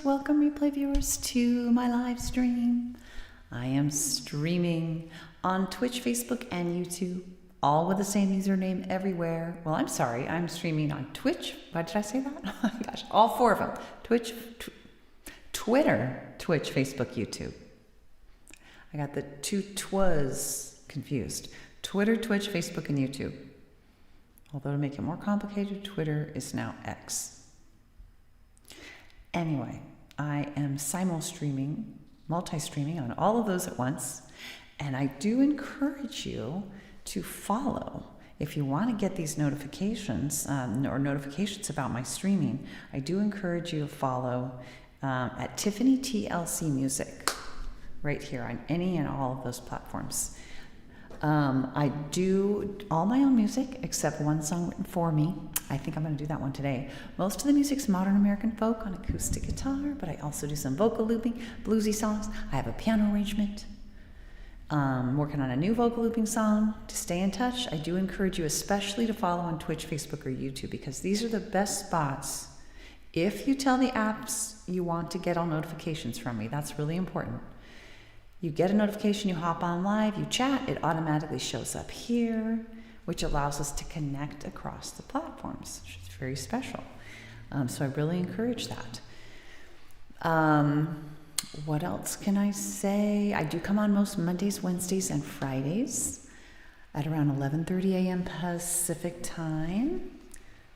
Welcome replay viewers to my live stream. I am streaming on Twitch, Facebook, and YouTube, all with the same username everywhere. Well, I'm sorry, I'm streaming on Twitch. Why did I say that? Oh my gosh, all four of them. Twitter, Twitch, Facebook, YouTube. I got the two twas confused. Twitter, Twitch, Facebook, and YouTube. Although to make it more complicated, Twitter is now X. Anyway, I am multi-streaming on all of those at once, and I do encourage you to follow. If you want to get these notifications or notifications about my streaming, I do encourage you to follow at Tiffany TLC Music right here on any and all of those platforms. I do all my own music except one song written for me. I think I'm going to do that one today. Most of the music's modern American folk on acoustic guitar, but I also do some vocal looping, bluesy songs. I have a piano arrangement. Working on a new vocal looping song. To stay in touch, I do encourage you especially to follow on Twitch, Facebook, or YouTube, because these are the best spots. If you tell the apps you want to get all notifications from me, that's really important. You get a notification, you hop on live, you chat, it automatically shows up here, which allows us to connect across the platforms, which is very special. So I really encourage that. What else can I say? I do come on most Mondays, Wednesdays, and Fridays at around 11:30 a.m. Pacific time.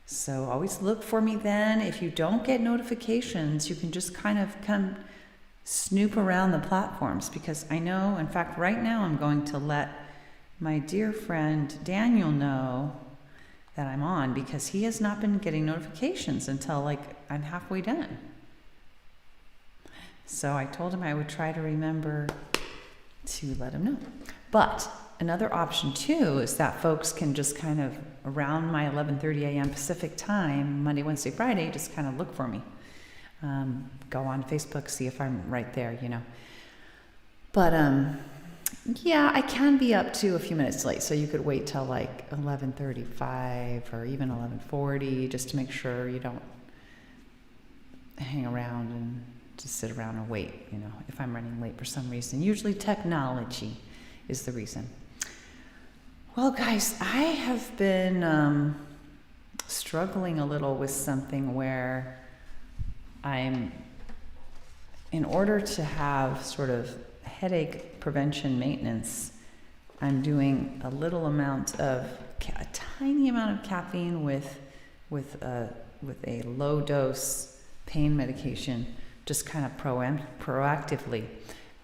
So always look for me then. If you don't get notifications, you can just kind of come snoop around the platforms, because I know, in fact, right now I'm going to let my dear friend Daniel know that I'm on, because he has not been getting notifications until like I'm halfway done. So I told him I would try to remember to let him know. But another option too is that folks can just kind of around my 11:30 a.m. Pacific time, Monday, Wednesday, Friday, just kind of look for me. Go on Facebook, see if I'm right there, you know. But yeah, I can be up to a few minutes late, so you could wait till like 11:35 or even 11:40 just to make sure you don't hang around and just sit around and wait, you know, if I'm running late for some reason. Usually technology is the reason. Well, guys, I have been struggling a little with something where in order to have sort of headache prevention maintenance, I'm doing a little amount of, a tiny amount of caffeine with a low dose pain medication, just kind of proactively.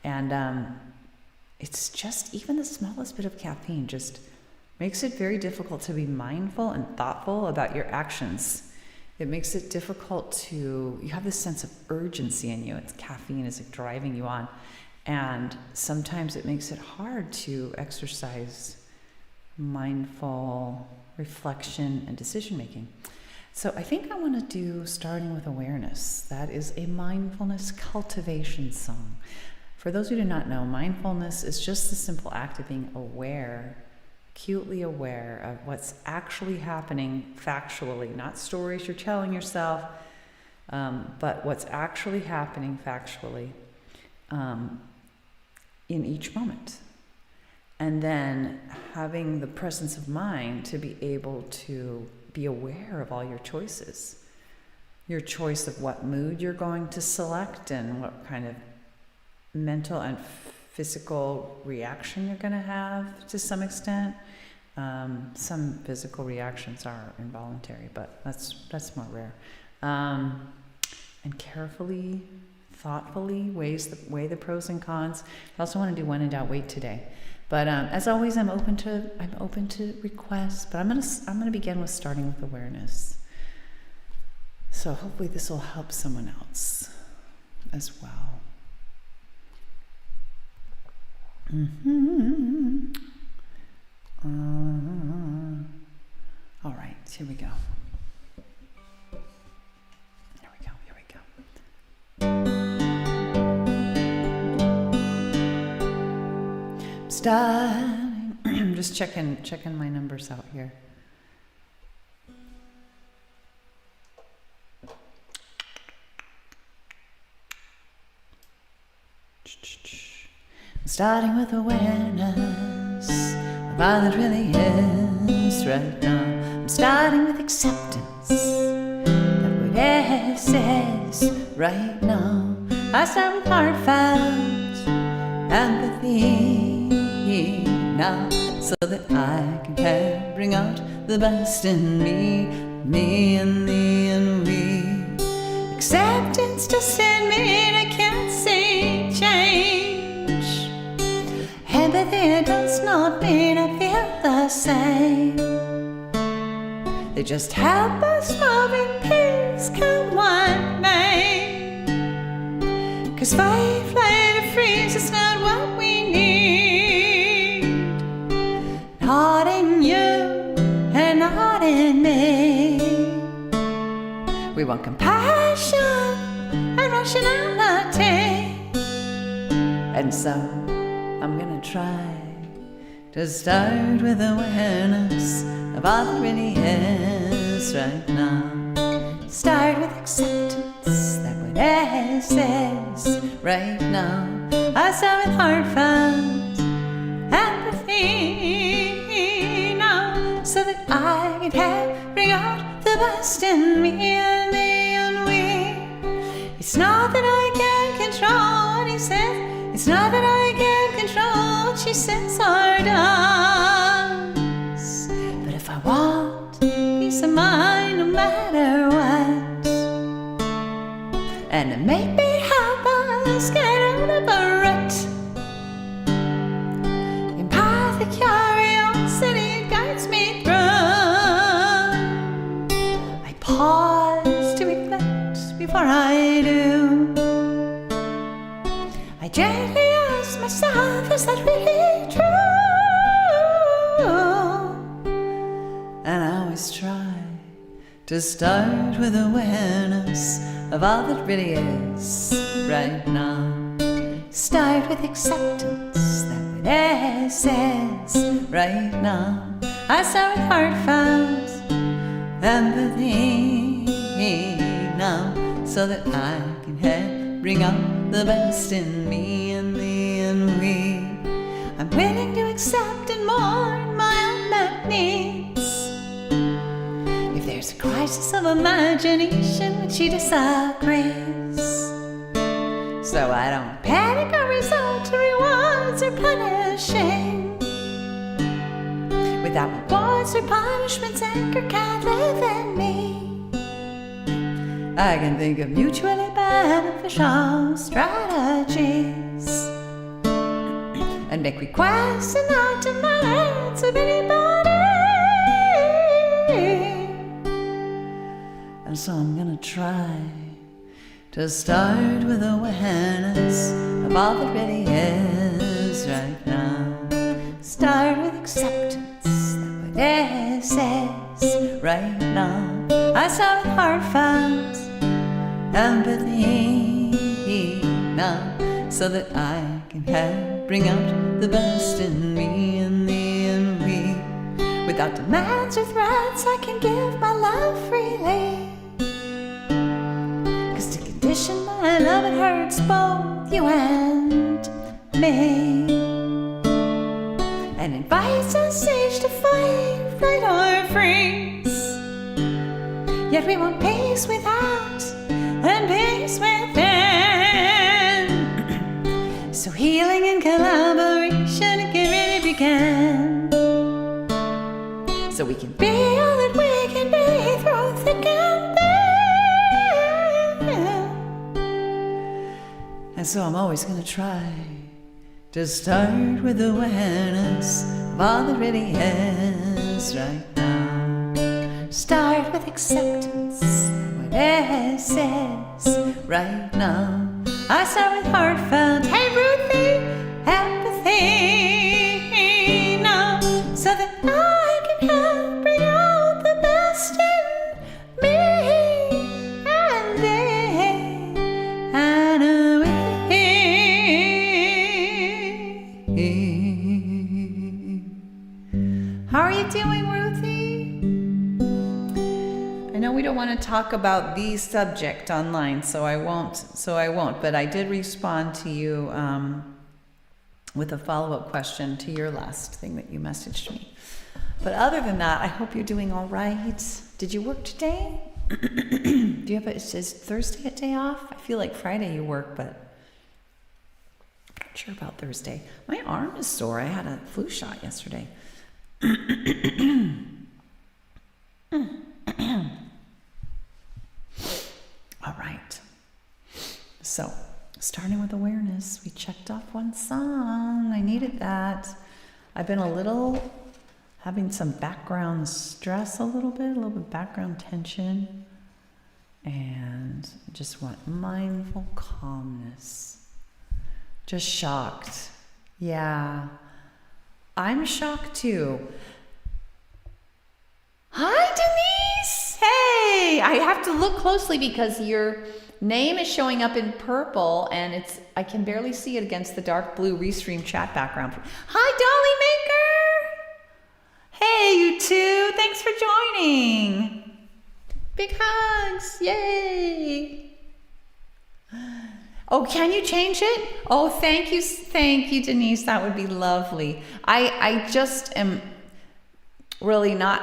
And it's just, even the smallest bit of caffeine just makes it very difficult to be mindful and thoughtful about your actions. It makes it difficult to, you have this sense of urgency in you. It's caffeine is like driving you on. And sometimes it makes it hard to exercise mindful reflection and decision making. So I think I want to do Starting with Awareness. That is a mindfulness cultivation song. For those who do not know, mindfulness is just the simple act of being aware, acutely aware of what's actually happening factually, not stories you're telling yourself, but what's actually happening factually in each moment. And then having the presence of mind to be able to be aware of all your choices. Your choice of what mood you're going to select and what kind of mental and physical reaction you're going to have to some extent. Some physical reactions are involuntary, but that's more rare. And carefully, thoughtfully weigh the pros and cons. I also want to do when in doubt, wait today. But as always, I'm open to requests. But I'm gonna begin with Starting with Awareness. So hopefully this will help someone else as well. All right, here we go. Here we go. Starting. I'm just checking my numbers out here. starting with awareness of all that really is right now. I'm starting with acceptance that whatever says right now. I start with heartfelt empathy now, so that I can bring out the best in me, me and thee and we. Acceptance doesn't mean I can't see change. Empathy does not mean I feel the same. They just help us move in peace, come what may. 'Cause fight, flight, or freeze is not what we need. Not in you and not in me. We want compassion and rationality. And so I'm gonna try to start with awareness of all that really is right now. Start with acceptance that whatever says right now. I start with heartfelt empathy now, so that I can help bring out the best in me and thee and we. It's not that I can't control what he says. It's not that I can't control what she says or does. But if I want peace of mind no matter what, and to make me help us get out of a rut, empathic curiosity guides me through. I pause to reflect before I do. I gently ask myself, is that really true? And I always try to start with awareness of all that really is right now. Start with acceptance that whatever says right now. I start with heartfelt empathy now, so that I can help bring out the best in me and thee and we. I'm willing to accept and mourn my unmet needs. If there's a crisis of imagination when she disagrees, so I don't panic or resort to rewards or punishing. Without rewards or punishments, anger can't live in me. I can think of mutually beneficial strategies and make requests and not demands of anybody. And so I'm gonna try to start with awareness of all that really is right now. Start with acceptance that whatever says right now. I start with heartfelt empathy now, so that I can help bring out the best in me and thee and we. Without demands or threats, I can give my love freely. 'Cause to condition my love, it hurts both you and me, and invites us each to fight, flight, or freeze. Yet we want peace without and peace within. So healing and collaboration can really begin, so we can be all that we can be through thick and thin. And so I'm always gonna try to start with awareness of all that really is right now. Start with acceptance, whatever says right now. I start with heartfelt, hey Ruthie, empathy now, so that I can help bring out the best in me and thee and we. How are you doing, Ruthie? I know we don't want to talk about the subject online, so I won't, but I did respond to you with a follow-up question to your last thing that you messaged me. But other than that, I hope you're doing all right. Did you work today? Do you have is Thursday a day off? I feel like Friday you work, but I'm not sure about Thursday. My arm is sore. I had a flu shot yesterday. All right. So, starting with awareness, we checked off one song. I needed that. I've been having some background stress a little bit background tension, and just want mindful calmness. Just shocked. Yeah, I'm shocked too. Hi, Denise. Hey, I have to look closely because your name is showing up in purple, and I can barely see it against the dark blue Restream chat background. Hi, Dolly Maker. Hey, you two. Thanks for joining. Big hugs. Yay. Oh, can you change it? Oh, thank you, Denise. That would be lovely. I just am really not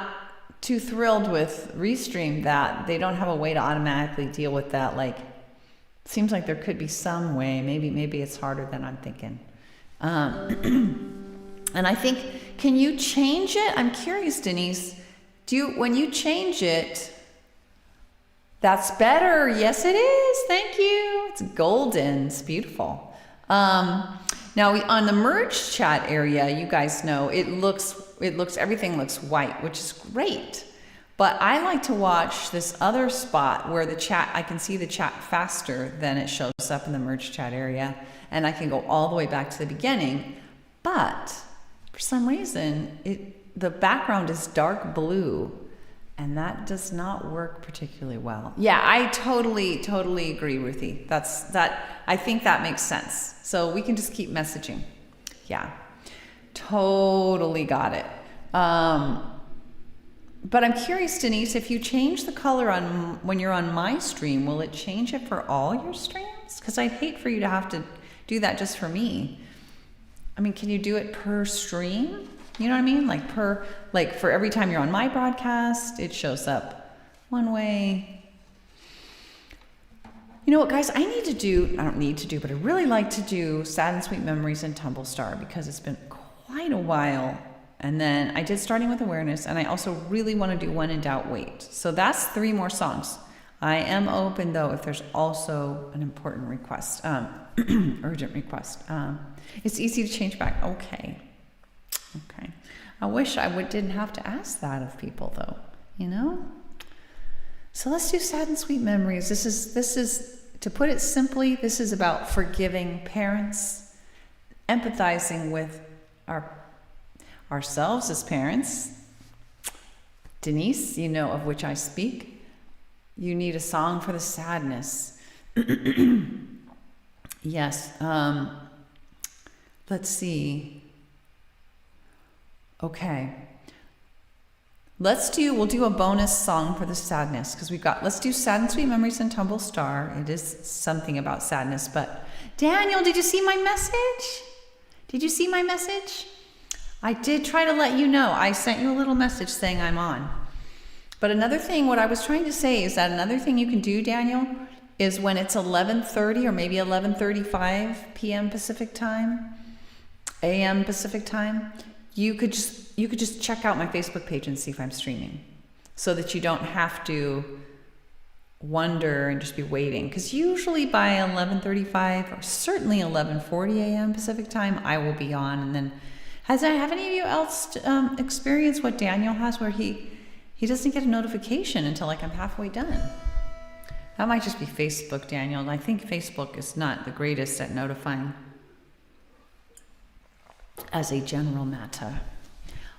too thrilled with Restream that they don't have a way to automatically deal with that. Like, seems like there could be some way. Maybe it's harder than I'm thinking. And I think, can you change it? I'm curious, Denise. When you change it, that's better. Yes, it is. Thank you. It's golden. It's beautiful. Now on the merge chat area, you guys know everything looks white, which is great. But I like to watch this other spot where I can see the chat faster than it shows up in the merge chat area, and I can go all the way back to the beginning. But for some reason, the background is dark blue, and that does not work particularly well. Yeah, I totally agree, Ruthie. I think that makes sense. So we can just keep messaging. Yeah, totally got it. But I'm curious, Denise, if you change the color when you're on my stream, will it change it for all your streams? Because I'd hate for you to have to do that just for me. I mean, can you do it per stream? You know what I mean? Like for every time you're on my broadcast, it shows up one way. You know what, guys? I don't need to do, but I really like to do Sad and Sweet Memories and Tumble Star because it's been quite a while. And then I did Starting with Awareness, and I also really want to do When in Doubt, Wait. So that's 3 more songs. I am open, though, if there's also an important request, urgent request. It's easy to change back. Okay. I wish didn't have to ask that of people, though, you know? So let's do Sad and Sweet Memories. This is, to put it simply, this is about forgiving parents, empathizing with ourselves as parents. Denise, you know of which I speak. You need a song for the sadness. Yes. Let's see. Okay. We'll do a bonus song for the sadness because let's do Sad and Sweet Memories and Tumble Star. It is something about sadness, but Daniel, did you see my message? I did try to let you know. I sent you a little message saying I'm on. But what I was trying to say is that another thing you can do, Daniel, is when it's 11:30 or maybe 11:35 p.m. Pacific time, a.m. Pacific time, you could just check out my Facebook page and see if I'm streaming, so that you don't have to wonder and just be waiting. Because usually by 11:35 or certainly 11:40 a.m. Pacific time, I will be on. And then, have any of you else experienced what Daniel has, where he doesn't get a notification until like I'm halfway done? That might just be Facebook, Daniel. And I think Facebook is not the greatest at notifying as a general matter.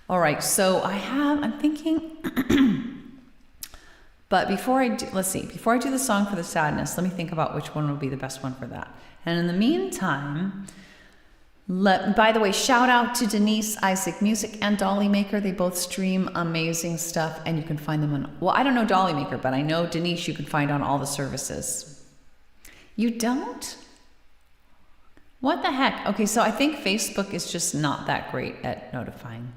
All right, so I'm thinking, but before I do the song for the sadness, let me think about which one would be the best one for that. And in the meantime, by the way, shout out to Denise, Isaac Music, and Dolly Maker. They both stream amazing stuff, and you can find them on, well, I don't know Dolly Maker, but I know Denise you can find on all the services. You don't? What the heck? Okay, so I think Facebook is just not that great at notifying.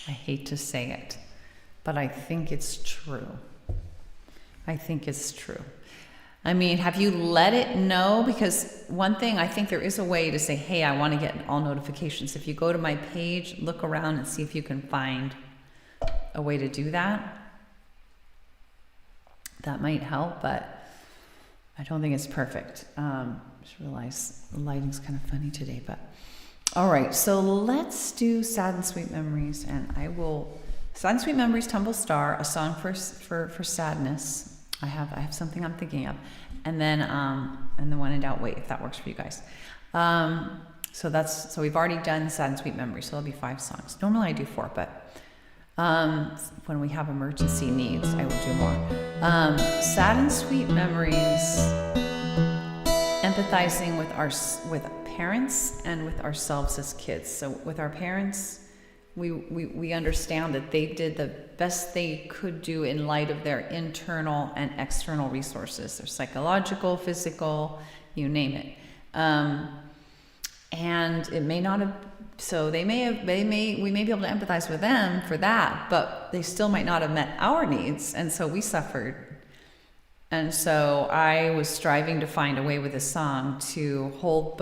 I hate to say it, but I think it's true. I think it's true. I mean, have you let it know? Because one thing, I think there is a way to say, hey, I want to get all notifications. If you go to my page, look around and see if you can find a way to do that. That might help, but I don't think it's perfect. Just realized the lighting's kind of funny today, but all right. So let's do Sad and Sweet Memories, and I will Sad and Sweet Memories, Tumble Star, a song for sadness. I have something I'm thinking of, and then When in Doubt, Wait, if that works for you guys. So we've already done Sad and Sweet Memories, so there'll be 5 songs. Normally I do 4, but when we have emergency needs, I will do more. Sad and Sweet Memories, empathizing with parents and with ourselves as kids. So with our parents, we understand that they did the best they could do in light of their internal and external resources, their psychological, physical, you name it. And it may not have, so we may be able to empathize with them for that, but they still might not have met our needs. And so we suffered. And so I was striving to find a way with this song to hold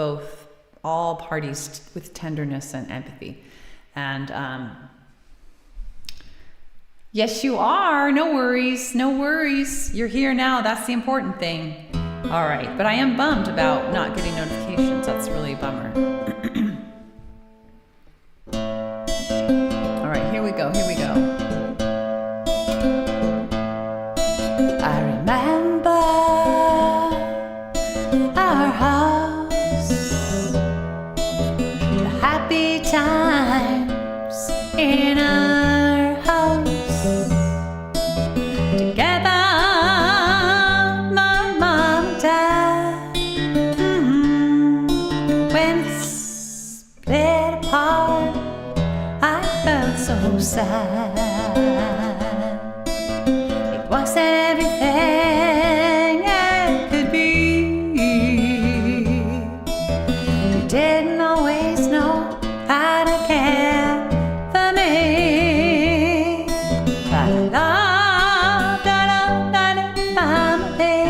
all parties with tenderness and empathy. And yes, you are. No worries. No worries. You're here now. That's the important thing. All right. But I am bummed about not getting notifications. That's really a bummer. All right. Here we go. Here we go. I remember our house, the happy times in our house, together, my mom and dad. When it's split apart, I felt so sad. It wasn't everything it could be. You didn't always know how to care for me, but I loved family.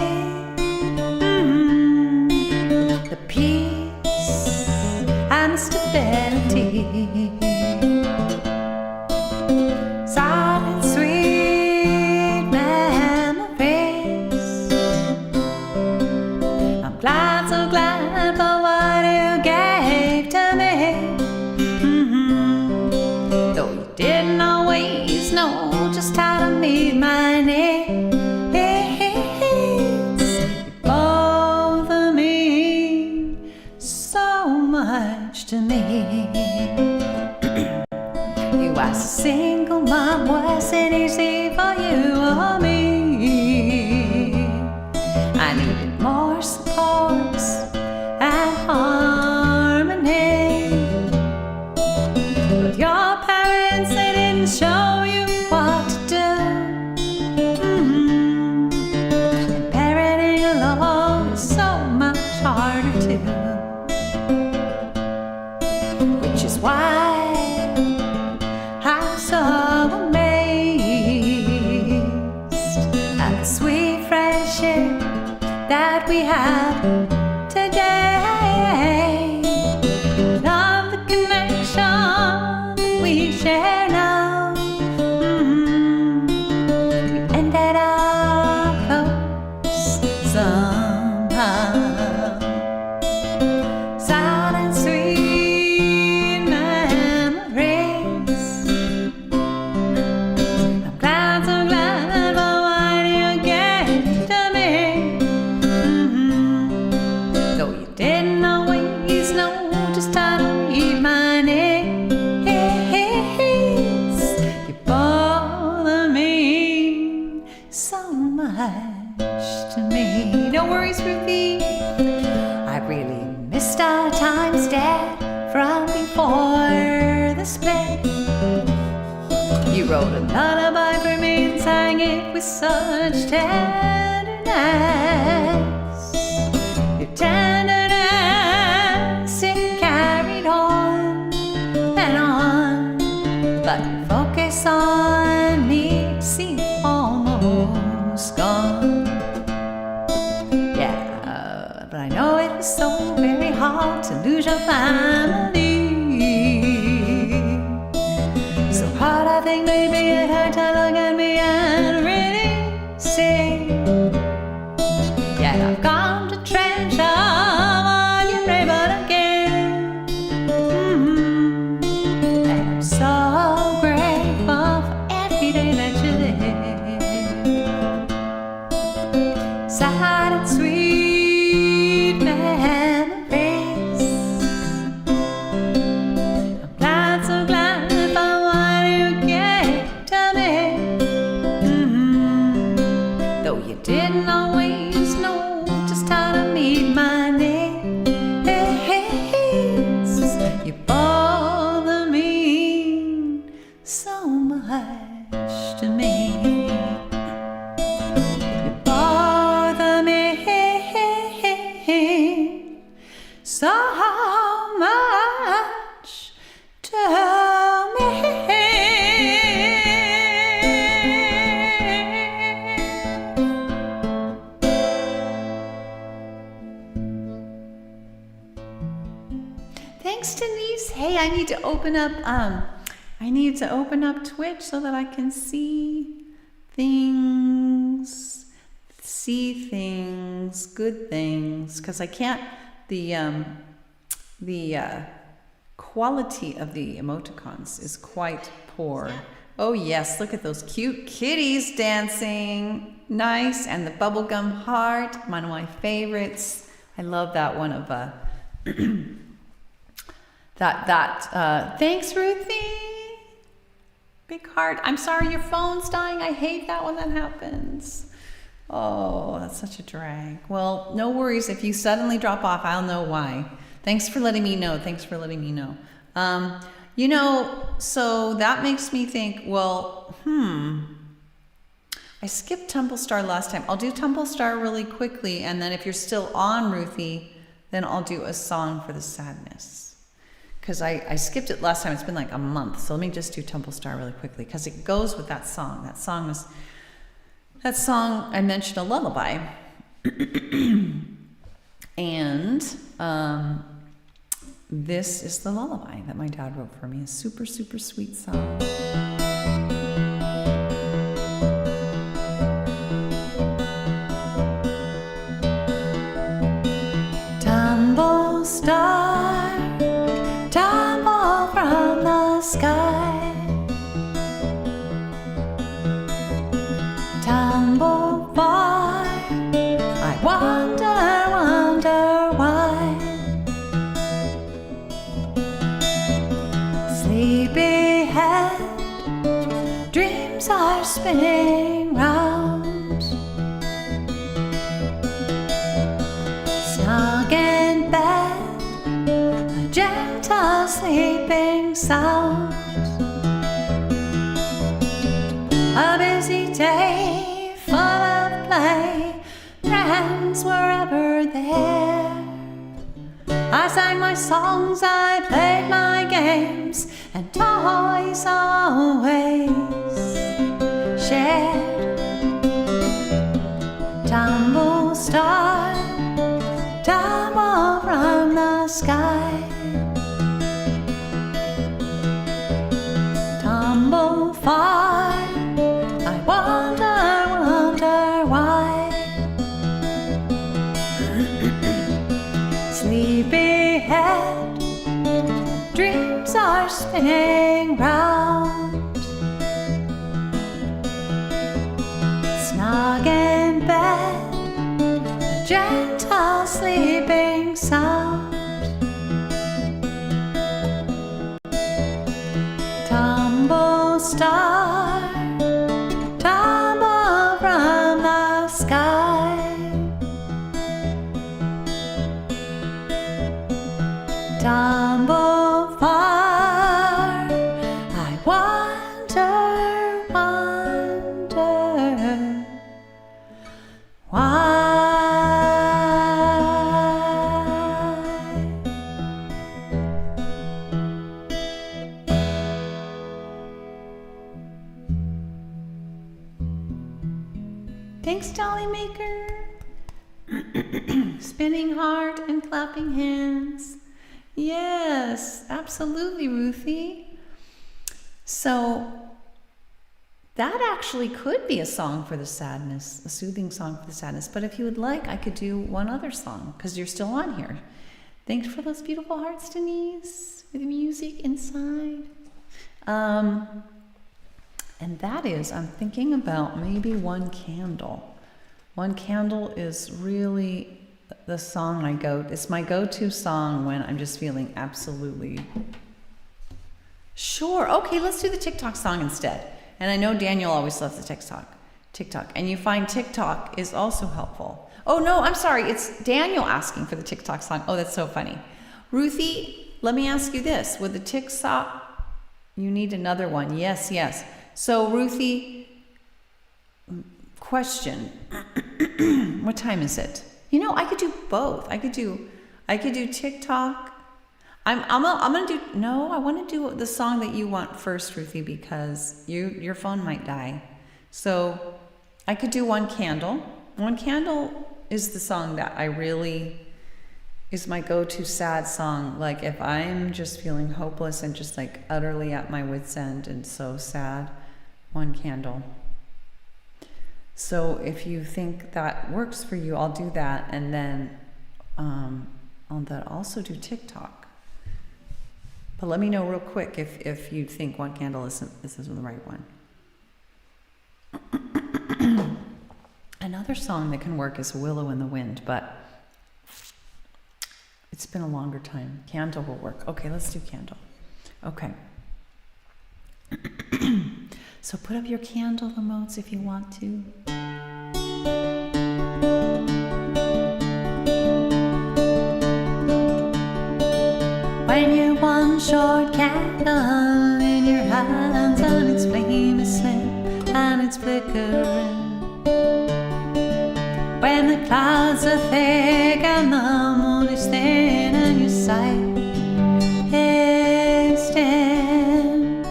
The peace and stability, sad and sweet memories. I'm glad, so glad for what you gave to me. Though you didn't always know just how to meet my needs, you both mean so much to me. You as a single mom wasn't easy for you or me. I needed more supports and harmony. But your parents, they didn't show you what to do. And parenting alone is so much harder too. Which is why I'm so amazed at the sweet friendship that we have today. Love the connection we share now. We ended up close somehow. Sad and sweet memories. I'm glad, so glad for what you gave to me. Though you didn't always know just how to meet my needs, you both mean so much to me. No worries, Ruthie. I really missed our times, Dad, from before the split. You wrote a lullaby for me and sang it with such tenderness. Your tenderness, it it was so very hard to lose your family. So hard I think maybe it hurt to look at me and really see. Yet I've come to treasure what you're able to give. And I'm so grateful for every day that you live. Sad and sweet memories. I'm glad, so glad for what you gave to me. Though you didn't always know just how to meet my needs, you bother me so much to me. You bother me so much to me. Thanks, Denise. Hey, I need to open up Twitch so that I can see things, good things, because I can't. The quality of the emoticons is quite poor. Oh yes, look at those cute kitties dancing. Nice. And the bubblegum heart, one of my favorites. I love that one of thanks, Ruthie. Big heart. I'm sorry your phone's dying. I hate that when that happens. Oh, that's such a drag. Well, no worries. If you suddenly drop off, I'll know why. Thanks for letting me know. You know, so that makes me think, well, I skipped Tumble Star last time. I'll do Tumble Star really quickly, and then if you're still on, Ruthie, then I'll do a song for the sadness. Because I skipped it last time. It's been like a month. So let me just do Tumble Star really quickly, because it goes with that song. That song I mentioned, a lullaby. And this is the lullaby that my dad wrote for me. A super, super sweet song. Tumble star, tumble from the sky. Tumble far, I wonder why. Sleepyhead, dreams are spinning round. Snug in bed, a gentle sleeping sound. A busy day full of play, friends were ever there. I sang my songs, I played my games, and toys always shared. Tumble star, tumble from the sky. Tumble far, I wonder why. Sleepyhead, dreams are spinning round. Snug in bed, a gentle sleeping sound. Tumble star, tumble from the sky. Tumble far, I wonder why. Thanks, Dolly Maker. Spinning heart and clapping hands. Yes, absolutely, Ruthie. So that actually could be a song for the sadness, a soothing song for the sadness. But if you would like, I could do one other song because you're still on here. Thanks for those beautiful hearts, Denise, with music inside. And that is, I'm thinking about maybe One Candle. One Candle is really the song it's my go-to song when I'm just feeling absolutely sure. Okay, let's do the TikTok song instead. And I know Daniel always loves the TikTok. And you find TikTok is also helpful. Oh no, I'm sorry. It's Daniel asking for the TikTok song. Oh, that's so funny. Ruthie, let me ask you this. With the TikTok, you need another one. Yes. So Ruthie, question. What time is it? I could do both. I could do TikTok. I want to do the song that you want first, Ruthie, because your phone might die. So I could do One Candle. One Candle is the song that is my go-to sad song. Like if I'm just feeling hopeless and just like utterly at my wit's end and so sad, One Candle. So if you think that works for you, I'll do that, and then I'll also do TikTok. But let me know real quick if you think One Candle isn't the right one. Another song that can work is Willow in the Wind, but it's been a longer time. Candle will work. Okay, let's do Candle. Okay. So put up your candle emotes if you want to. When you're one short candle in your hands and its flame is slim and it's flickering. When the clouds are thick and the moon is thin and your sight is dim.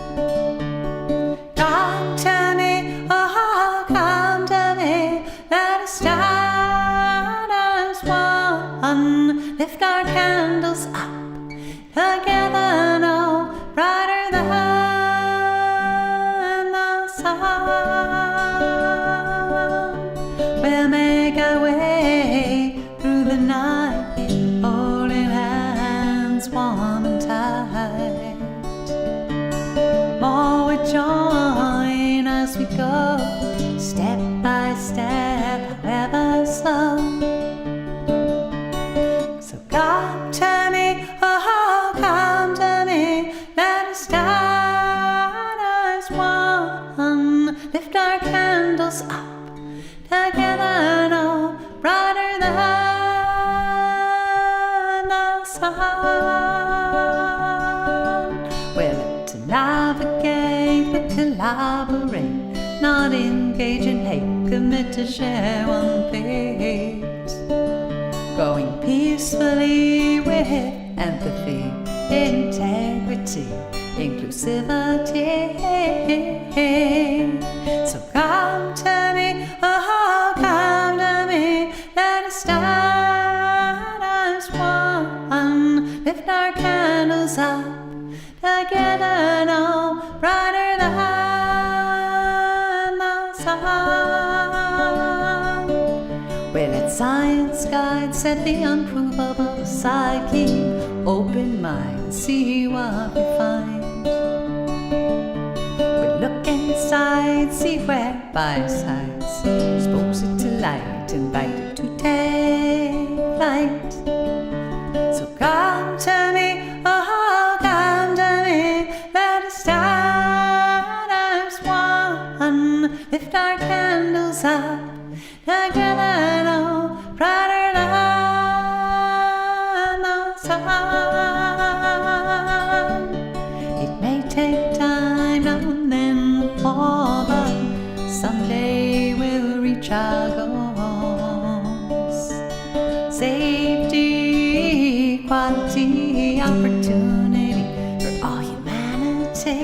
Come to me, oh come to me, let us start as one. Lift our candles up together, no brighter than the sun. We'll make our way through the night, holding hands warm and tight. More will join as we go, step by step, however slow. So come to me, oh come to me, let us start as one. Lift our candles up together, no brighter than the sun. We're meant to navigate, but collaborate, not engage in hate, commit to share one fate. Going peacefully with empathy, integrity, inclusivity. So come to me, oh come to me, let us start as one. Lift our candles up together, no brighter than the sun. We let science guide, set the unprovable aside, keep open mind, see what we find. We look inside, see where by sides, expose it to light, invite it to take flight. So come to me, oh come to me, let us start as one. Lift our candles up together, no brighter than the sun. It may take time, now and then we'll fall, but someday we'll reach our goals. Safety, equality, opportunity for all humanity.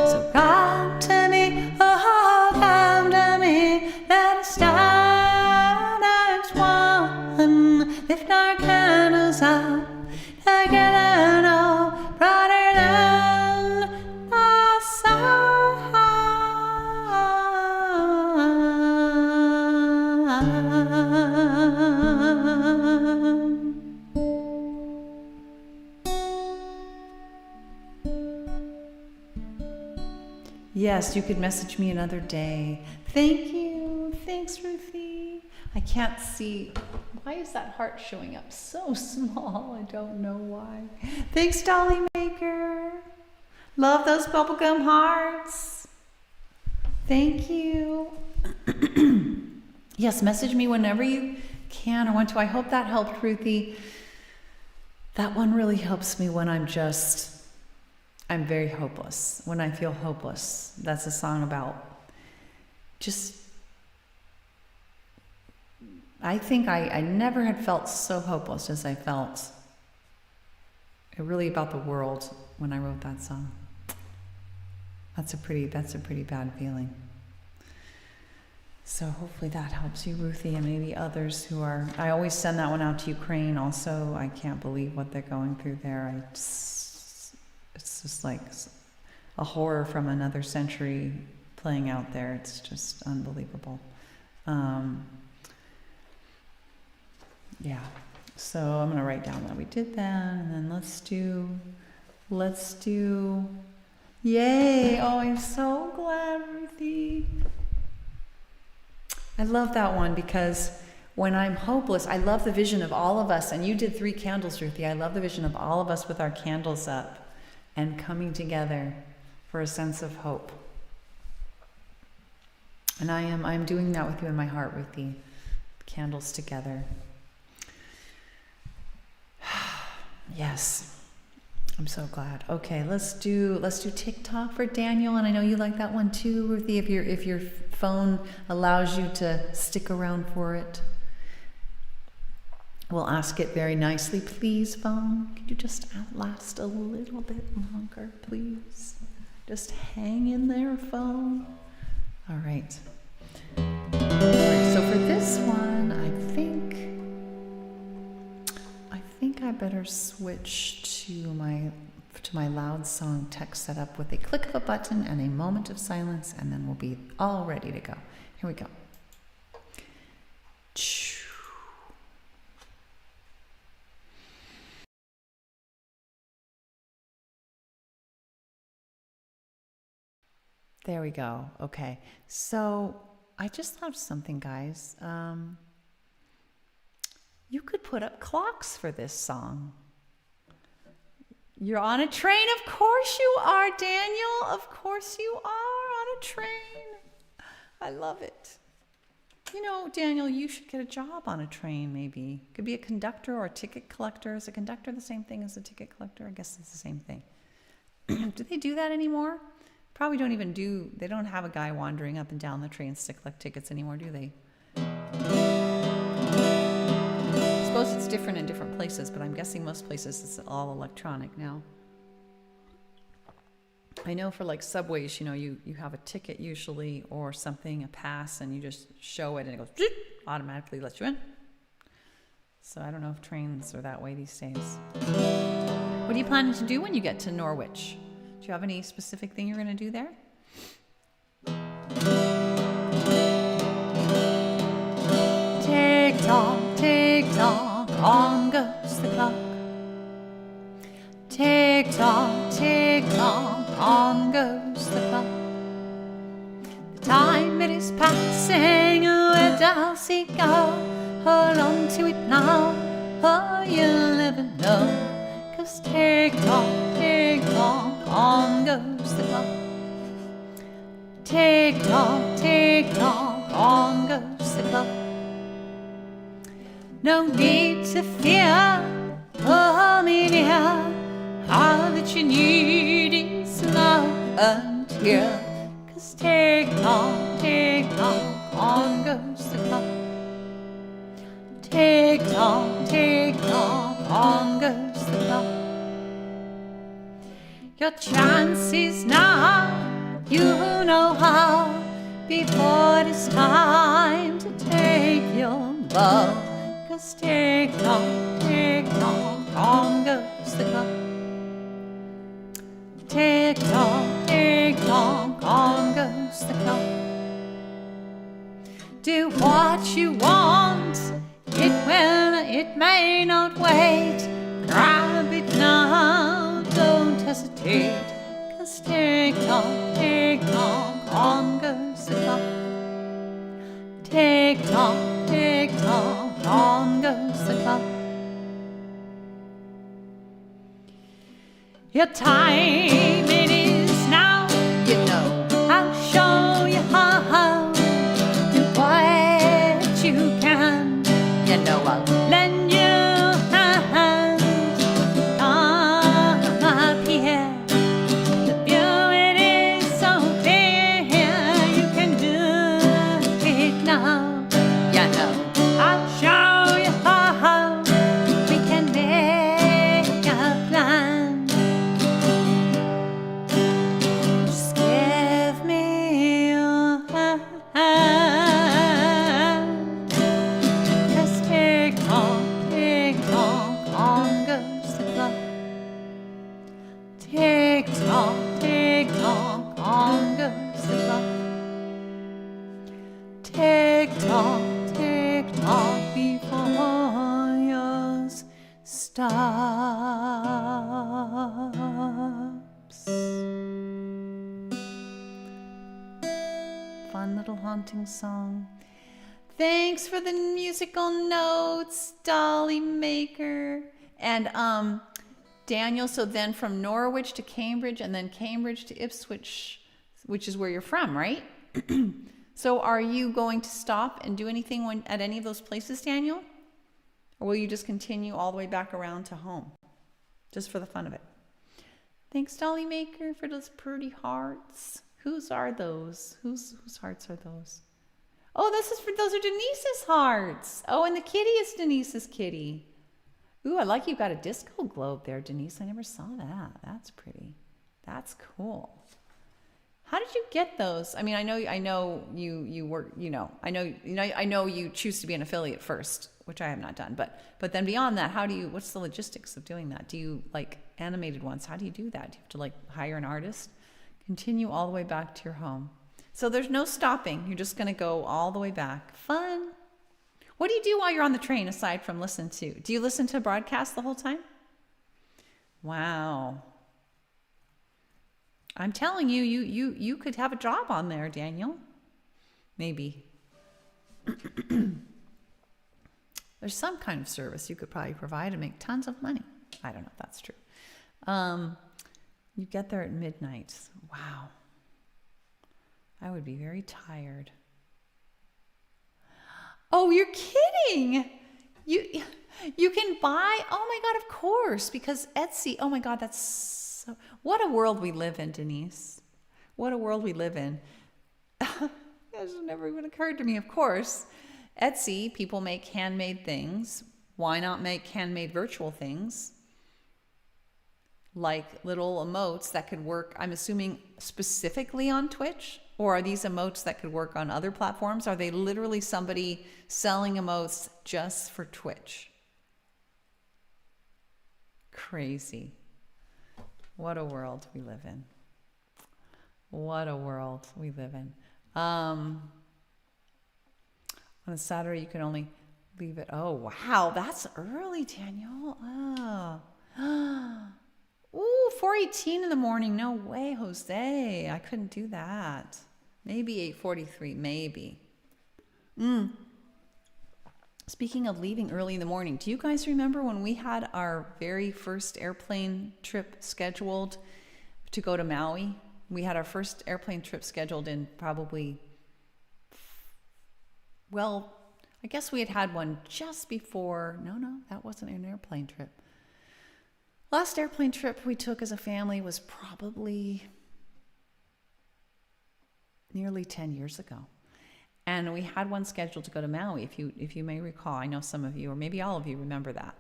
So come to me, oh come to me, let us start lift our candles up together, no brighter than the sun. Yes, you could message me another day. Thank you. Thanks, Ruthie. I can't see. Why is that heart showing up so small? I don't know why. Thanks, Dolly Maker. Love those bubblegum hearts. Thank you. Yes, message me whenever you can or want to. I hope that helped, Ruthie. That one really helps me when I'm very hopeless. When I feel hopeless. That's a song about I think I never had felt so hopeless as I felt really about the world when I wrote that song. That's a pretty bad feeling. So hopefully that helps you, Ruthie, and maybe others who are. I always send that one out to Ukraine also. I can't believe what they're going through there. It's just like a horror from another century playing out there. It's just unbelievable. Yeah. So I'm going to write down that we did that, and then let's do, yay. Oh, I'm so glad, Ruthie. I love that one because when I'm hopeless, I love the vision of all of us, and you did 3 candles, Ruthie. I love the vision of all of us with our candles up and coming together for a sense of hope. And I'm doing that with you in my heart, Ruthie. Candles together. Yes, I'm so glad. Okay, let's do TikTok for Daniel, and I know you like that one too, Ruthie. If your phone allows you to stick around for it, we'll ask it very nicely. Please, phone, could you just outlast a little bit longer, please? Just hang in there, phone. All right. So for this one, I think I better switch to my loud song text setup with a click of a button and a moment of silence, and then we'll be all ready to go. Here we go. There we go. Okay. So I just thought of something, guys. You could put up clocks for this song. You're on a train. Of course you are, Daniel. Of course you are on a train. I love it. You know, Daniel, you should get a job on a train, maybe. Could be a conductor or a ticket collector. Is a conductor the same thing as a ticket collector? I guess it's the same thing. Do they do that anymore? Probably they don't have a guy wandering up and down the trains to collect tickets anymore, do they? I suppose it's different in different places, but I'm guessing most places it's all electronic now. I know for like subways, you have a ticket usually or something, a pass, and you just show it and it goes, automatically lets you in. So I don't know if trains are that way these days. What are you planning to do when you get to Norwich? Do you have any specific thing you're going to do there? Tick tock, on goes the clock. Tick tock, on goes the clock. The time it is passing, where does it go? Hold on to it now, or you'll never know. 'Cause tick tock, on goes the clock. Tick tock, on goes the clock. No need to fear, oh me dear, all that you need is love and tear. 'Cause tick tock, on goes the clock. Tick tock, on goes the clock. Your chance is now, you know how, before it is time to take your bow. 'Cause tick-tock, on goes the clock. Tick-tock, on goes the clock. Do what you want, it may not wait. Grab it now, don't hesitate. 'Cause tick-tock, on goes the clock. Tick-tock, on goes the clock. Your time it is now, you know. I'll show you how. Do what you can, you know. I'll lend you a hand. Up here, the view it is so clear. You can do it now, you know. I'll show you how we can make a plan. Just give me your hand. 'Cause tick-tock, on goes the clock. Tick-tock, on goes the clock. Tick-tock, before yours stops. Fun little haunting song. Thanks for the musical notes, Dolly Maker. And Daniel, so then from Norwich to Cambridge and then Cambridge to Ipswich, which is where you're from, right? So are you going to stop and do anything at any of those places, Daniel? Or will you just continue all the way back around to home? Just for the fun of it. Thanks, Dolly Maker, for those pretty hearts. Whose are those? Whose hearts are those? Oh, those are Denise's hearts. Oh, and the kitty is Denise's kitty. Ooh, I like you've got a disco globe there, Denise. I never saw that. That's pretty. That's cool. How did you get those? I mean, I know you work, I know you choose to be an affiliate first, which I have not done, but then beyond that, what's the logistics of doing that? Do you like animated ones? How do you do that? Do you have to like hire an artist? Continue all the way back to your home. So there's no stopping. You're just going to go all the way back. Fun. What do you do while you're on the train aside from listen to? Do you listen to broadcast the whole time? Wow. I'm telling you, you could have a job on there, Daniel. Maybe. There's some kind of service you could probably provide and make tons of money. I don't know if that's true. You get there at midnight. Wow. I would be very tired. Oh, you're kidding. You can buy, oh my God, of course, because Etsy, oh my God, that's so, what a world we live in, Denise. What a world we live in. This never even occurred to me, of course. Etsy, people make handmade things. Why not make handmade virtual things? Like little emotes that could work, I'm assuming, specifically on Twitch? Or are these emotes that could work on other platforms? Are they literally somebody selling emotes just for Twitch? Crazy. What a world we live in. What a world we live in. On a Saturday, you can only leave it. Oh, wow. That's early, Daniel. Oh. Ooh, 4:18 in the morning. No way, Jose. I couldn't do that. Maybe 8:43. Maybe. Speaking of leaving early in the morning, do you guys remember when we had our very first airplane trip scheduled to go to Maui? We had our first airplane trip scheduled in probably, well, I guess we had one just before. No, that wasn't an airplane trip. Last airplane trip we took as a family was probably nearly 10 years ago. And we had one scheduled to go to Maui, if you may recall. I know some of you, or maybe all of you, remember that.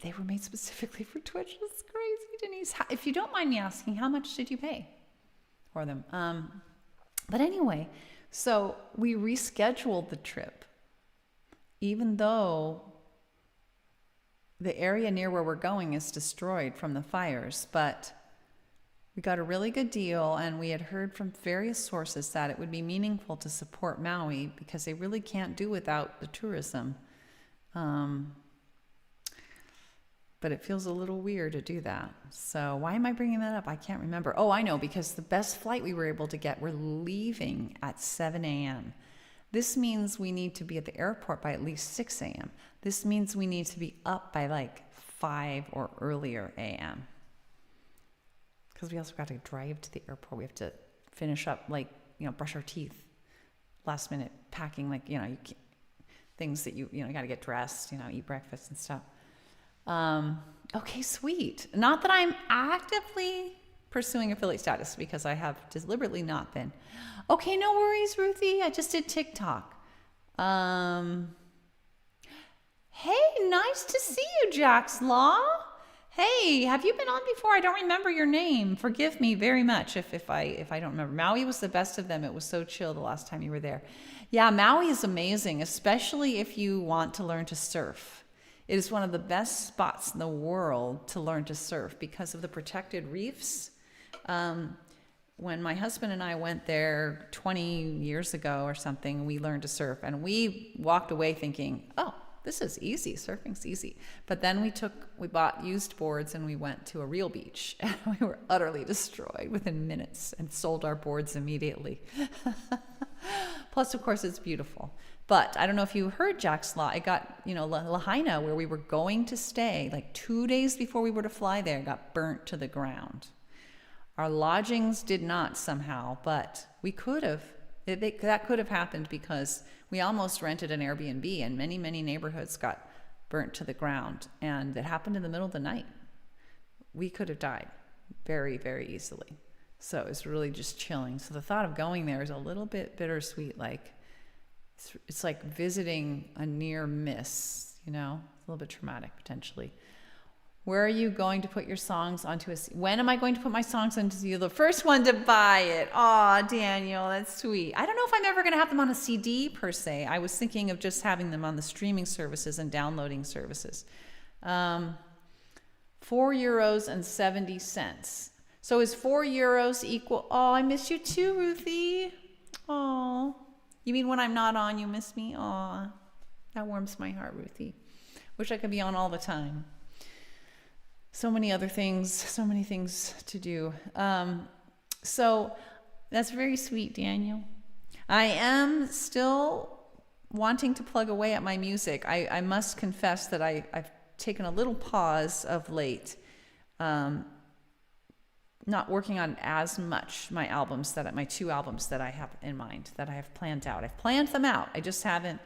They were made specifically for Twitch. That's crazy, Denise. If you don't mind me asking, how much did you pay for them? But anyway, so we rescheduled the trip. even though the area near where we're going is destroyed from the fires, but we got a really good deal, and we had heard from various sources that it would be meaningful to support Maui because they really can't do without the tourism. But it feels a little weird to do that. So why am I bringing that up? I can't remember. Oh, I know, because the best flight we were able to get, we're leaving at 7 a.m. This means we need to be at the airport by at least 6 a.m. This means we need to be up by like 5 or earlier a.m. Because we also got to drive to the airport. We have to finish up, like, brush our teeth, last minute packing, like, things that you got to get dressed, eat breakfast and stuff. Okay, sweet. Not that I'm actively pursuing affiliate status, because I have deliberately not been. Okay, no worries, Ruthie. I just did TikTok. Hey, nice to see you, Jack's Law. Hey, have you been on before? I don't remember your name. Forgive me very much if I don't remember. Maui was the best of them. It was so chill the last time you were there. Yeah, Maui is amazing, especially if you want to learn to surf. It is one of the best spots in the world to learn to surf because of the protected reefs. When my husband and I went there 20 years ago or something, we learned to surf, and we walked away thinking, oh, this is easy. Surfing's easy. But then we bought used boards and we went to a real beach, and we were utterly destroyed within minutes and sold our boards immediately. Plus, of course, it's beautiful. But I don't know if you heard Jack's Law. It got, Lahaina, where we were going to stay, like 2 days before we were to fly there, got burnt to the ground. Our lodgings did not somehow, but we could have. That could have happened because we almost rented an Airbnb, and many, many neighborhoods got burnt to the ground. And it happened in the middle of the night. We could have died very, very easily. So it's really just chilling. So the thought of going there is a little bit bittersweet, like, it's like visiting a near miss, a little bit traumatic potentially. Where are you going to put your songs onto when am I going to put my songs onto CD? The first one to buy it. Aw, Daniel, that's sweet. I don't know if I'm ever going to have them on a CD per se. I was thinking of just having them on the streaming services and downloading services. €4.70. So is €4 equal? Oh, I miss you too, Ruthie. Oh. You mean when I'm not on, you miss me? Aw, that warms my heart, Ruthie. Wish I could be on all the time. So many other things, so many things to do. So that's very sweet, Daniel. I am still wanting to plug away at my music. I must confess that I've taken a little pause of late. Not working on as much my 2 albums that I have in mind, that I have planned out. I've planned them out. I just haven't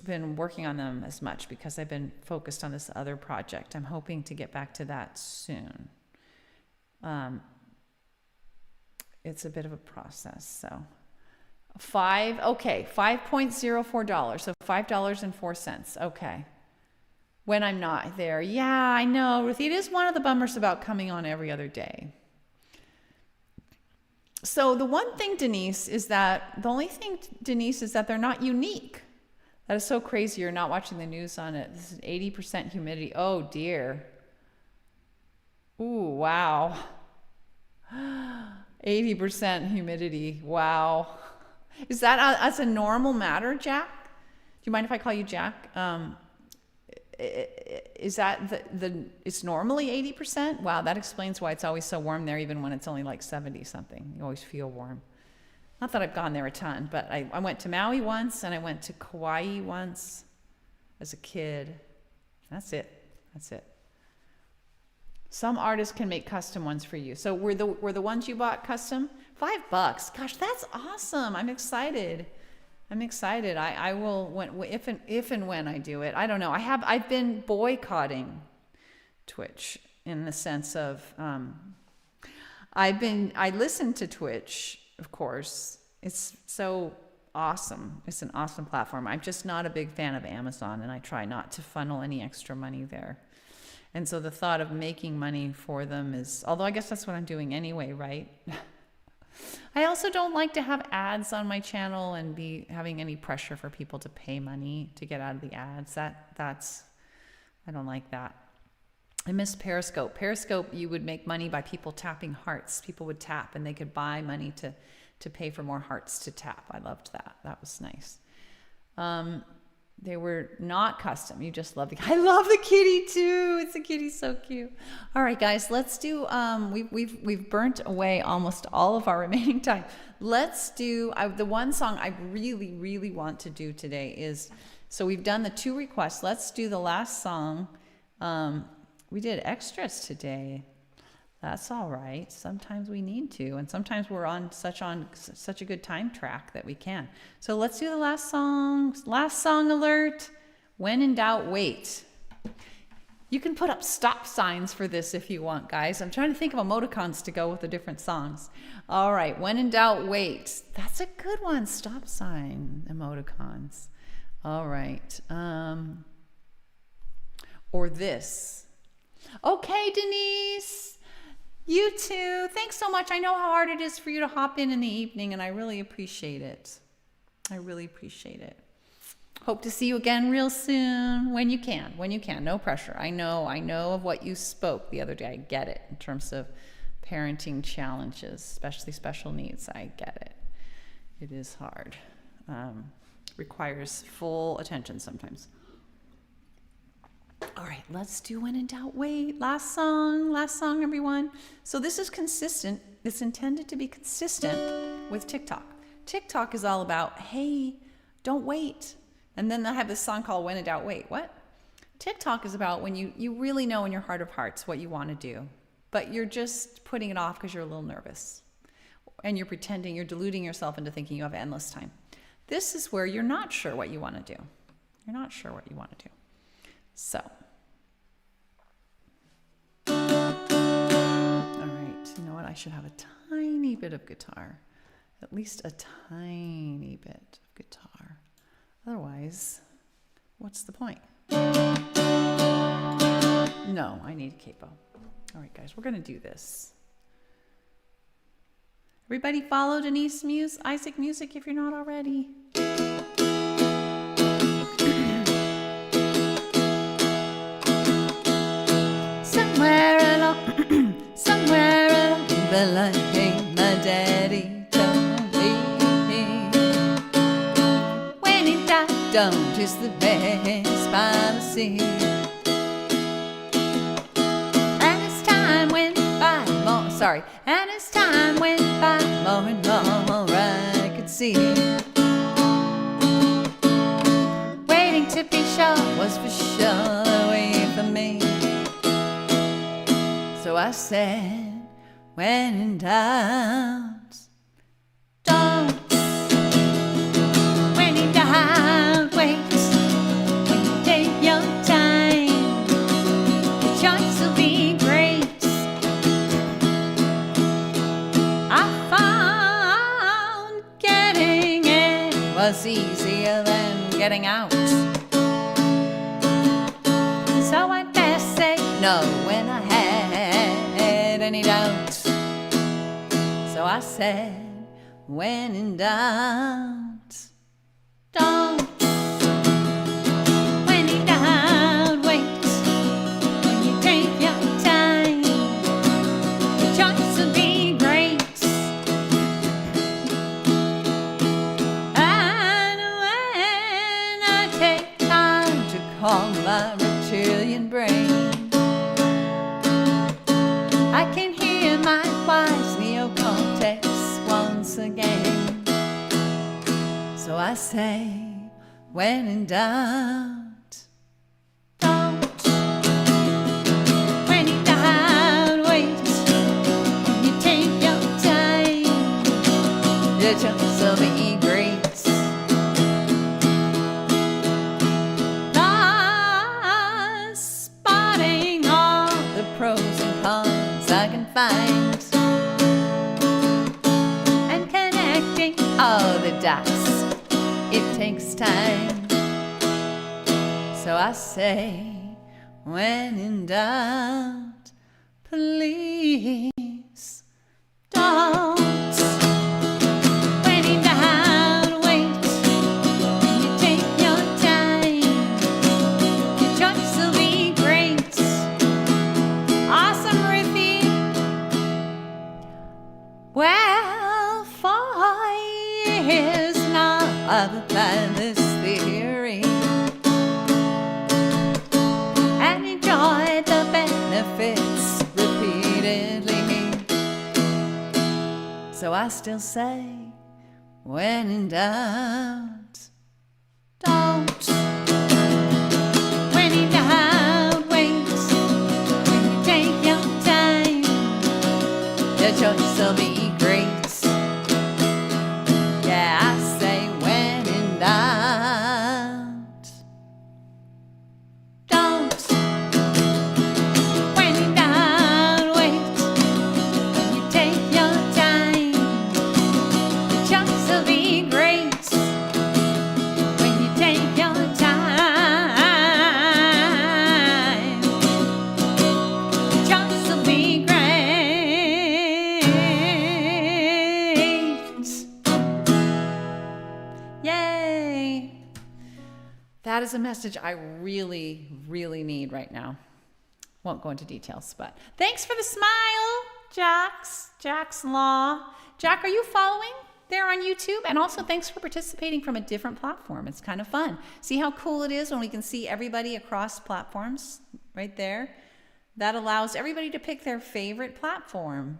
been working on them as much because I've been focused on this other project. I'm hoping to get back to that soon. It's a bit of a process. So $5.04. So $5.04. Okay. When I'm not there. Yeah, I know, Ruthie. It is one of the bummers about coming on every other day. So the only thing, Denise, is that they're not unique. That is so crazy. You're not watching the news on it. This is 80% humidity. Oh, dear. Ooh, wow. 80% humidity. Wow. Is that as a normal matter, Jack? Do you mind if I call you Jack? Is that it's normally 80%? Wow, that explains why it's always so warm there, even when it's only like 70 something. You always feel warm. Not that I've gone there a ton, but I went to Maui once, and I went to Kauai once as a kid. That's it. Some artists can make custom ones for you. So were the ones you bought custom? $5. Gosh, that's awesome. I'm excited. I will, if and when I do it. I don't know. I've been boycotting Twitch in the sense of I listen to Twitch, of course. It's so awesome. It's an awesome platform. I'm just not a big fan of Amazon, and I try not to funnel any extra money there. And so the thought of making money for them is, although I guess that's what I'm doing anyway, right? I also don't like to have ads on my channel and be having any pressure for people to pay money to get out of the ads. That's I don't like that. I miss Periscope. Periscope, you would make money by people tapping hearts. People would tap and they could buy money to pay for more hearts to tap. I loved that. That was nice. They were not custom. You just love I love the kitty too. It's a kitty, so cute. All right, guys, let's do. We've burnt away almost all of our remaining time. Let's do the one song I really, really want to do today is. So we've done the 2 requests. Let's do the last song. We did extras today. That's all right. Sometimes we need to, and sometimes we're on such a good time track that we can. So let's do the last song. Last song alert. When in doubt, wait. You can put up stop signs for this if you want, guys. I'm trying to think of emoticons to go with the different songs. All right. When in doubt, wait. That's a good one. Stop sign emoticons. All right. Or this. Okay, Denise. You too. Thanks so much. I know how hard it is for you to hop in the evening, and I really appreciate it. I really appreciate it. Hope to see you again real soon when you can. When you can. No pressure. I know of what you spoke the other day. I get it in terms of parenting challenges, especially special needs. I get it. It is hard. Requires full attention sometimes. All right, let's do When in Doubt, Wait. Last song, everyone. So this is consistent. It's intended to be consistent with TikTok. TikTok is all about, hey, don't wait. And then I have this song called When in Doubt, Wait. What? TikTok is about when you really know in your heart of hearts what you want to do, but you're just putting it off because you're a little nervous. And you're pretending, you're deluding yourself into thinking you have endless time. This is where you're not sure what you want to do. You're not sure what you want to do. So, all right, you know what? I should have a tiny bit of guitar, at least a tiny bit of guitar. Otherwise, what's the point? No, I need a capo. All right, guys, we're going to do this. Everybody follow Denise Isaac Music if you're not already. Somewhere along the line, my daddy told me, when in doubt, don't is the best policy. And as time went by, and as time went by, more and more I could see. Waiting to be sure was for sure the way for me. So I said, when in doubt, don't. When in doubt, wait. When you take your time, the choice will be great. I found getting in was easier than getting out. So I best say no when I had any doubt. So I said, when in doubt, don't. When in doubt, wait. When you take your time, the choice will be great. And when I take time to calm my reptilian brain, I can hear my wise neocortex once again. So I say, when in doubt, don't. When in doubt, wait. When you take your time, the choice will be great. Spotting all the pros and cons I can find, and connecting all the dots, it takes time. So I say, when in doubt, please don't. I still say, when in doubt, don't. When in doubt, wait. When you take your time, your choice will be great. Yeah, I say, when in doubt, don't. When in doubt, wait. When you take your time, your choice will be great. When you take your time, your choice will be great. Yay! That is a message I really, really need right now. Won't go into details, but thanks for the smile, Jack's Law. Jack, are you following there on YouTube? And also thanks for participating from a different platform. It's kind of fun. See how cool it is when we can see everybody across platforms right there? That allows everybody to pick their favorite platform.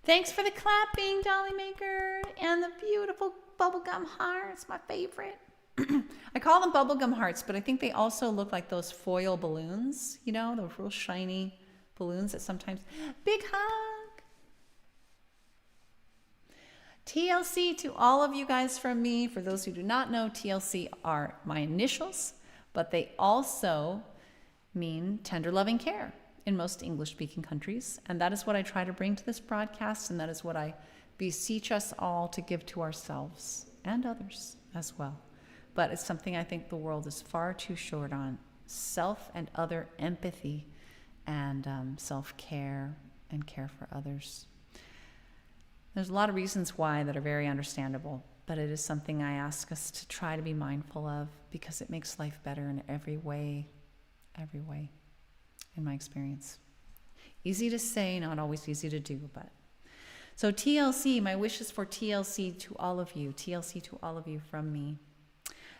Thanks for the clapping, Dolly Maker, and the beautiful bubblegum hearts, my favorite. I call them bubblegum hearts, but I think they also look like those foil balloons, you know, those real shiny balloons that sometimes... Big hug! TLC to all of you guys from me. For those who do not know, TLC are my initials, but they also mean tender loving care in most English-speaking countries. And that is what I try to bring to this broadcast, and that is what I beseech us all to give to ourselves and others as well. But it's something I think the world is far too short on. Self and other empathy and self-care and care for others. There's a lot of reasons why that are very understandable, but it is something I ask us to try to be mindful of because it makes life better in every way, in my experience. Easy to say, not always easy to do, but. So TLC, my wishes for TLC to all of you, TLC to all of you from me.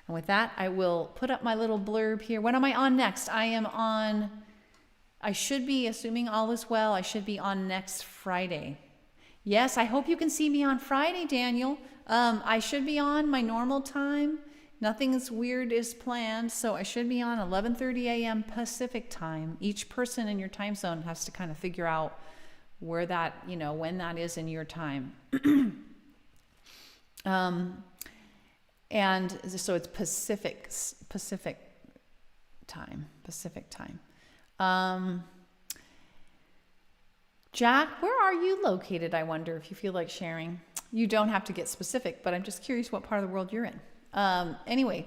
And with that, I will put up my little blurb here. When am I on next? I should be, assuming all is well, I should be on next Friday. Yes, I hope you can see me on Friday, Daniel. I should be on my normal time. Nothing as weird is planned, so I should be on 11:30 a.m. Pacific time. Each person in your time zone has to kind of figure out where that, when that is in your time. And so it's Pacific time. Jack, where are you located? I wonder if you feel like sharing. You don't have to get specific, but I'm just curious what part of the world you're in. Anyway,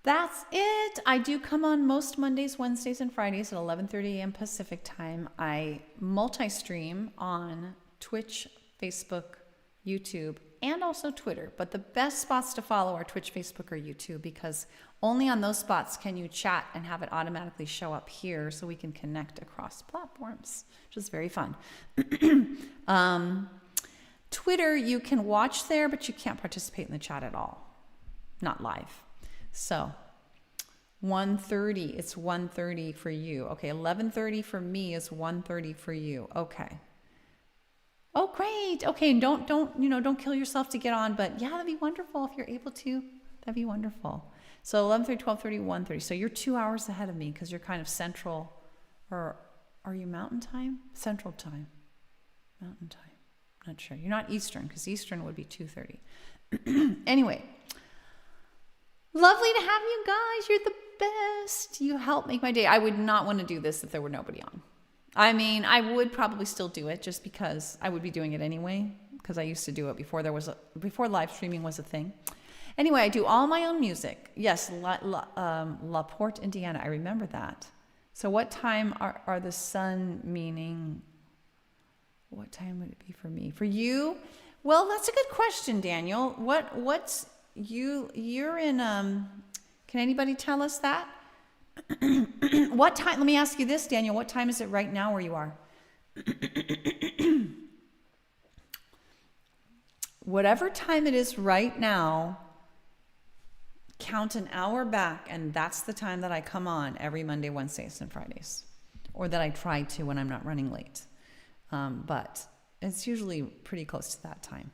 that's it. I do come on most Mondays, Wednesdays, and Fridays at 11:30 a.m. Pacific time. I multi-stream on Twitch, Facebook, YouTube, and also Twitter. But the best spots to follow are Twitch, Facebook, or YouTube because only on those spots can you chat and have it automatically show up here so we can connect across platforms, which is very fun. Twitter, you can watch there, but you can't participate in the chat at all. Not live. So 1:30, it's 1:30 for you. Okay, 11:30 for me is 1:30 for you. Okay. Oh, great. Okay, and don't kill yourself to get on, but yeah, that'd be wonderful if you're able to. That'd be wonderful. So 11:30, 12:30, 1:30. So you're 2 hours ahead of me because you're kind of central, or are you mountain time? Central time. Mountain time. Not sure. You're not Eastern because Eastern would be 2:30. Anyway, lovely to have you guys. You're the best. You help make my day. I would not want to do this if there were nobody on. I mean, I would probably still do it just because I would be doing it anyway because I used to do it before live streaming was a thing. Anyway, I do all my own music. Yes, La Porte, Indiana. I remember that. So what time are the sun meaning? What time would it be for me? For you? Well, that's a good question, Daniel. What's you're in can anybody tell us that? What time? Let me ask you this, Daniel. What time is it right now where you are? Whatever time it is right now, count an hour back, and that's the time that I come on every Monday, Wednesdays, and Fridays, or that I try to when I'm not running late. But It's usually pretty close to that time.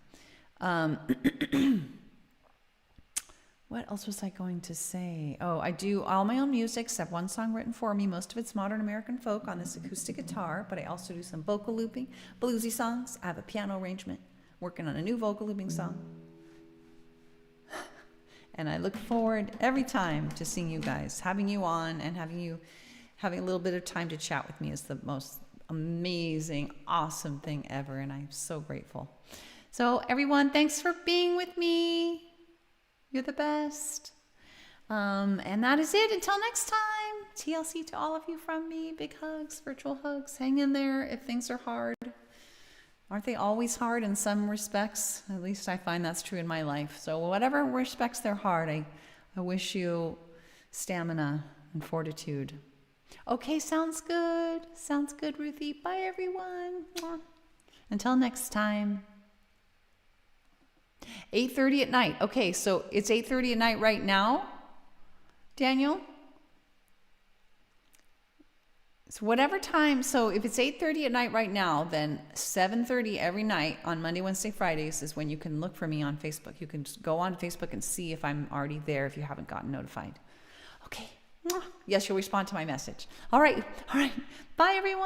What else was I going to say? Oh, I do all my own music except one song written for me. Most of it's modern American folk on this acoustic guitar, but I also do some vocal looping, bluesy songs. I have a piano arrangement, working on a new vocal looping song. And I look forward every time to seeing you guys, having you on, and having a little bit of time to chat with me is the most amazing, awesome thing ever, and I'm so grateful. So everyone, thanks for being with me. You're the best. And that is it. Until next time, TLC to all of you from me. Big hugs, virtual hugs. Hang in there if things are hard. Aren't they always hard in some respects? At least I find that's true in my life. So whatever respects they're hard, I wish you stamina and fortitude. Okay, sounds good. Sounds good, Ruthie. Bye, everyone. Mwah. Until next time. 8:30 at night. Okay, so it's 8:30 at night right now, Daniel? So whatever time, so if it's 8:30 at night right now, then 7:30 every night on Monday, Wednesday, Fridays is when you can look for me on Facebook. You can just go on Facebook and see if I'm already there if you haven't gotten notified. Okay. Yes, you'll respond to my message. All right. Bye, everyone.